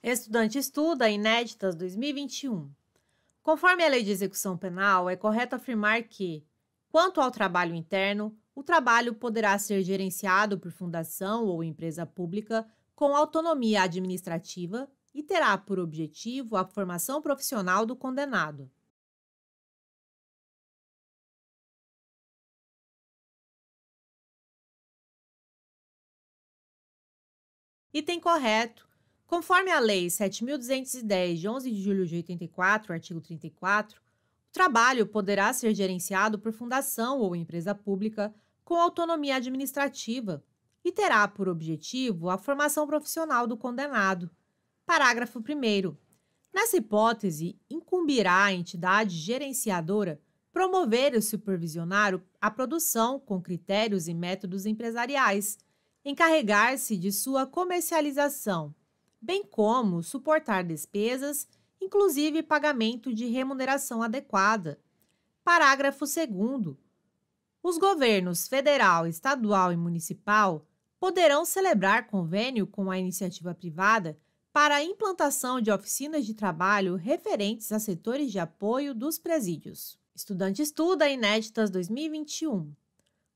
Estudante estuda inéditas 2021. Conforme a Lei de Execução Penal, é correto afirmar que, quanto ao trabalho interno, o trabalho poderá ser gerenciado por fundação ou empresa pública com autonomia administrativa e terá por objetivo a formação profissional do condenado. Item correto. Conforme a Lei 7.210, de 11 de julho de 84, artigo 34, o trabalho poderá ser gerenciado por fundação ou empresa pública com autonomia administrativa e terá por objetivo a formação profissional do condenado. Parágrafo 1º. Nessa hipótese, incumbirá à entidade gerenciadora promover e supervisionar a produção com critérios e métodos empresariais, encarregar-se de sua comercialização, bem como suportar despesas, inclusive pagamento de remuneração adequada. Parágrafo 2º. Os governos federal, estadual e municipal poderão celebrar convênio com a iniciativa privada para a implantação de oficinas de trabalho referentes a setores de apoio dos presídios. Estudante estuda inéditas 2021.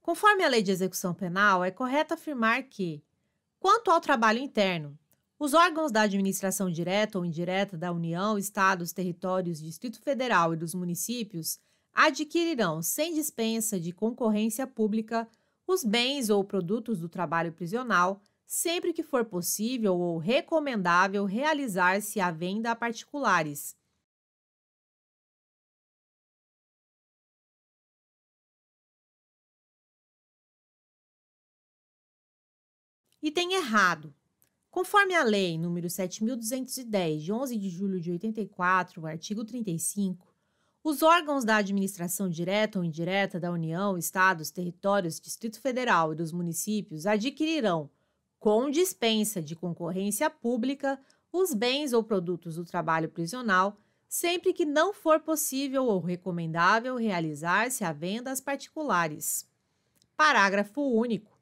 Conforme a Lei de Execução Penal, é correto afirmar que, quanto ao trabalho interno, os órgãos da administração direta ou indireta da União, Estados, Territórios, Distrito Federal e dos municípios adquirirão, sem dispensa de concorrência pública, os bens ou produtos do trabalho prisional, sempre que for possível ou recomendável realizar-se a venda a particulares. Item errado. Conforme a Lei nº 7.210, de 11 de julho de 84, artigo 35, os órgãos da administração direta ou indireta da União, Estados, Territórios, Distrito Federal e dos municípios adquirirão, com dispensa de concorrência pública, os bens ou produtos do trabalho prisional, sempre que não for possível ou recomendável realizar-se a venda às particulares. Parágrafo único.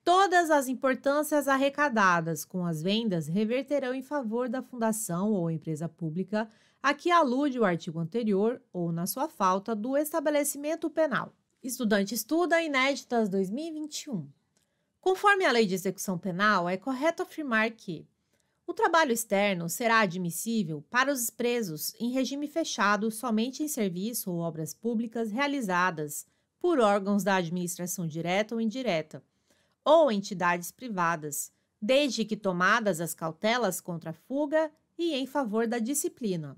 Todas as importâncias arrecadadas com as vendas reverterão em favor da fundação ou empresa pública a que alude o artigo anterior ou, na sua falta, do estabelecimento penal. Estudante estuda inéditas 2021. Conforme a Lei de Execução Penal, é correto afirmar que o trabalho externo será admissível para os presos em regime fechado somente em serviço ou obras públicas realizadas por órgãos da administração direta ou indireta, ou entidades privadas, desde que tomadas as cautelas contra a fuga e em favor da disciplina.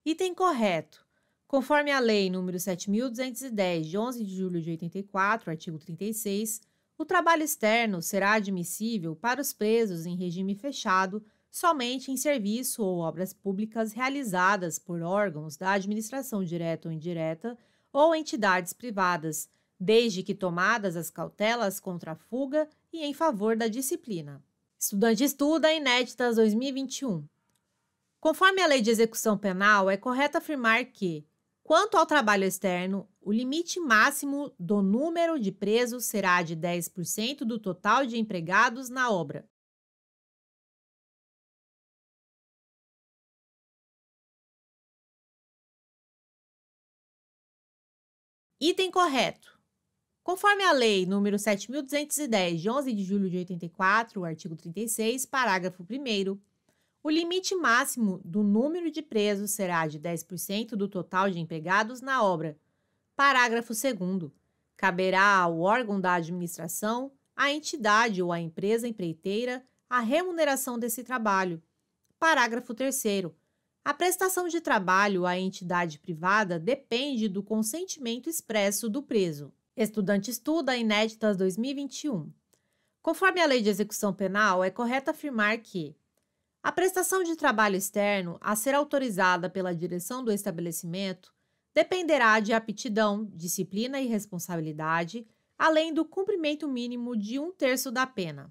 Item correto. Conforme a Lei nº 7.210, de 11 de julho de 84, artigo 36, o trabalho externo será admissível para os presos em regime fechado somente em serviço ou obras públicas realizadas por órgãos da administração direta ou indireta ou entidades privadas, desde que tomadas as cautelas contra a fuga e em favor da disciplina. Estudante estuda inéditas 2021. Conforme a Lei de Execução Penal, é correto afirmar que, quanto ao trabalho externo, o limite máximo do número de presos será de 10% do total de empregados na obra. Item correto. Conforme a Lei nº 7.210, de 11 de julho de 84, artigo 36, parágrafo 1º, o limite máximo do número de presos será de 10% do total de empregados na obra. Parágrafo 2º. Caberá ao órgão da administração, à entidade ou à empresa empreiteira a remuneração desse trabalho. Parágrafo 3º. A prestação de trabalho à entidade privada depende do consentimento expresso do preso. Estudante estuda inéditas 2021. Conforme a Lei de Execução Penal, é correto afirmar que a prestação de trabalho externo a ser autorizada pela direção do estabelecimento dependerá de aptidão, disciplina e responsabilidade, além do cumprimento mínimo de 1/3 da pena.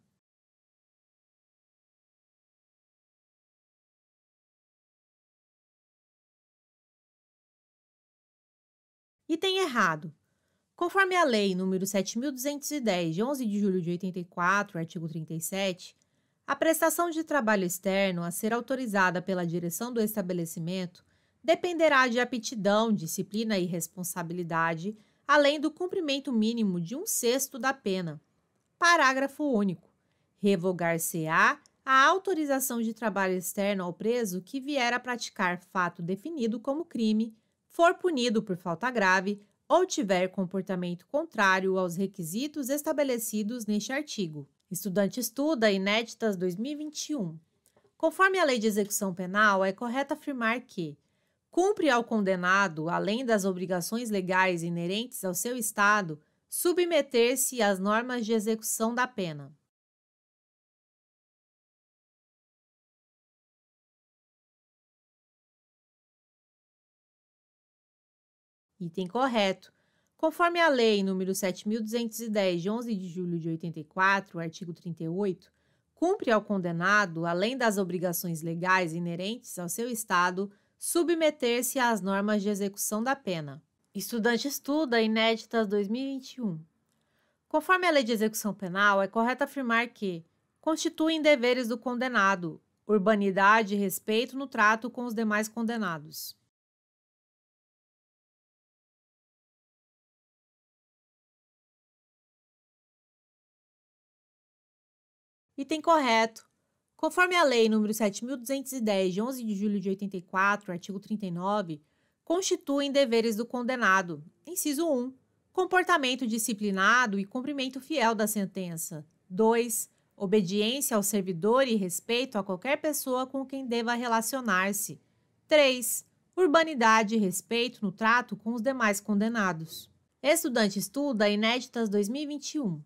Item errado. Conforme a Lei nº 7.210, de 11 de julho de 84, artigo 37, a prestação de trabalho externo a ser autorizada pela direção do estabelecimento dependerá de aptidão, disciplina e responsabilidade, além do cumprimento mínimo de 1/6 da pena. Parágrafo único. Revogar-se-á a autorização de trabalho externo ao preso que vier a praticar fato definido como crime, for punido por falta grave ou tiver comportamento contrário aos requisitos estabelecidos neste artigo. Estudante estuda Inéditas 2021. Conforme a Lei de Execução Penal, é correto afirmar que cumpre ao condenado, além das obrigações legais inerentes ao seu estado, submeter-se às normas de execução da pena. Item correto. Conforme a Lei nº 7.210, de 11 de julho de 84, artigo 38, cumpre ao condenado, além das obrigações legais inerentes ao seu estado, submeter-se às normas de execução da pena. Estudante estuda Inéditas 2021. Conforme a Lei de Execução Penal, é correto afirmar que constituem deveres do condenado urbanidade e respeito no trato com os demais condenados. Item correto. Conforme a Lei nº 7.210, de 11 de julho de 84, artigo 39, constituem deveres do condenado. Inciso 1. Comportamento disciplinado e cumprimento fiel da sentença. 2. Obediência ao servidor e respeito a qualquer pessoa com quem deva relacionar-se. 3. Urbanidade e respeito no trato com os demais condenados. Estudante estuda Inéditas 2021.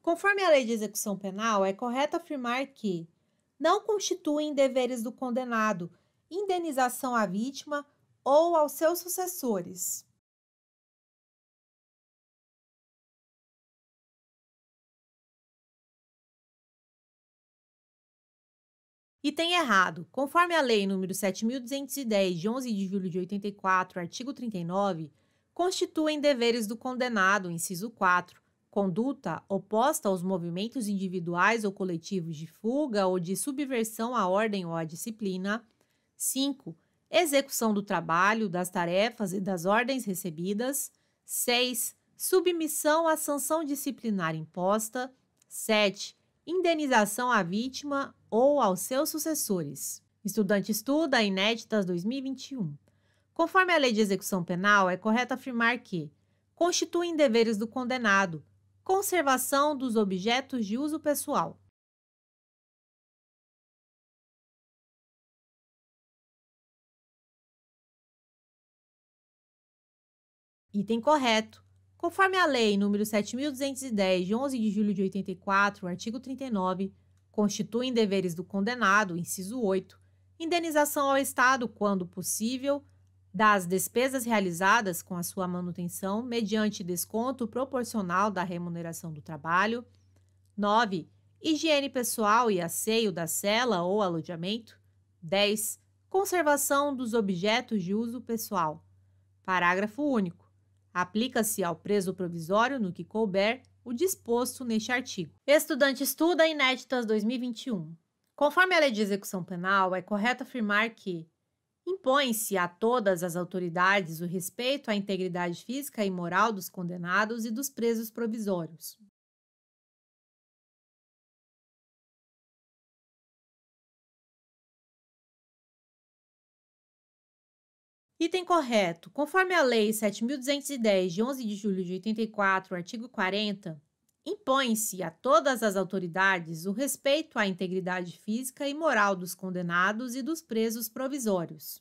Conforme a Lei de Execução Penal, é correto afirmar que não constituem deveres do condenado indenização à vítima ou aos seus sucessores. Item errado. Conforme a Lei nº 7.210, de 11 de julho de 84, artigo 39, constituem deveres do condenado, inciso 4, conduta oposta aos movimentos individuais ou coletivos de fuga ou de subversão à ordem ou à disciplina. 5. Execução do trabalho, das tarefas e das ordens recebidas. 6. Submissão à sanção disciplinar imposta. 7. Indenização à vítima ou aos seus sucessores. Estudante estuda Inéditas 2021. Conforme a Lei de Execução Penal, é correto afirmar que constituem deveres do condenado conservação dos objetos de uso pessoal. Item correto. Conforme a Lei nº 7.210, de 11 de julho de 84, artigo 39, constituem deveres do condenado, inciso 8, indenização ao Estado, quando possível, das despesas realizadas com a sua manutenção mediante desconto proporcional da remuneração do trabalho. 9. Higiene pessoal e asseio da cela ou alojamento. 10. Conservação dos objetos de uso pessoal. Parágrafo único. Aplica-se ao preso provisório, no que couber, o disposto neste artigo. Estudante estuda Inéditas 2021. Conforme a Lei de Execução Penal, é correto afirmar que impõe-se a todas as autoridades o respeito à integridade física e moral dos condenados e dos presos provisórios. Item correto. Conforme a Lei 7.210, de 11 de julho de 84, artigo 40, impõe-se a todas as autoridades o respeito à integridade física e moral dos condenados e dos presos provisórios.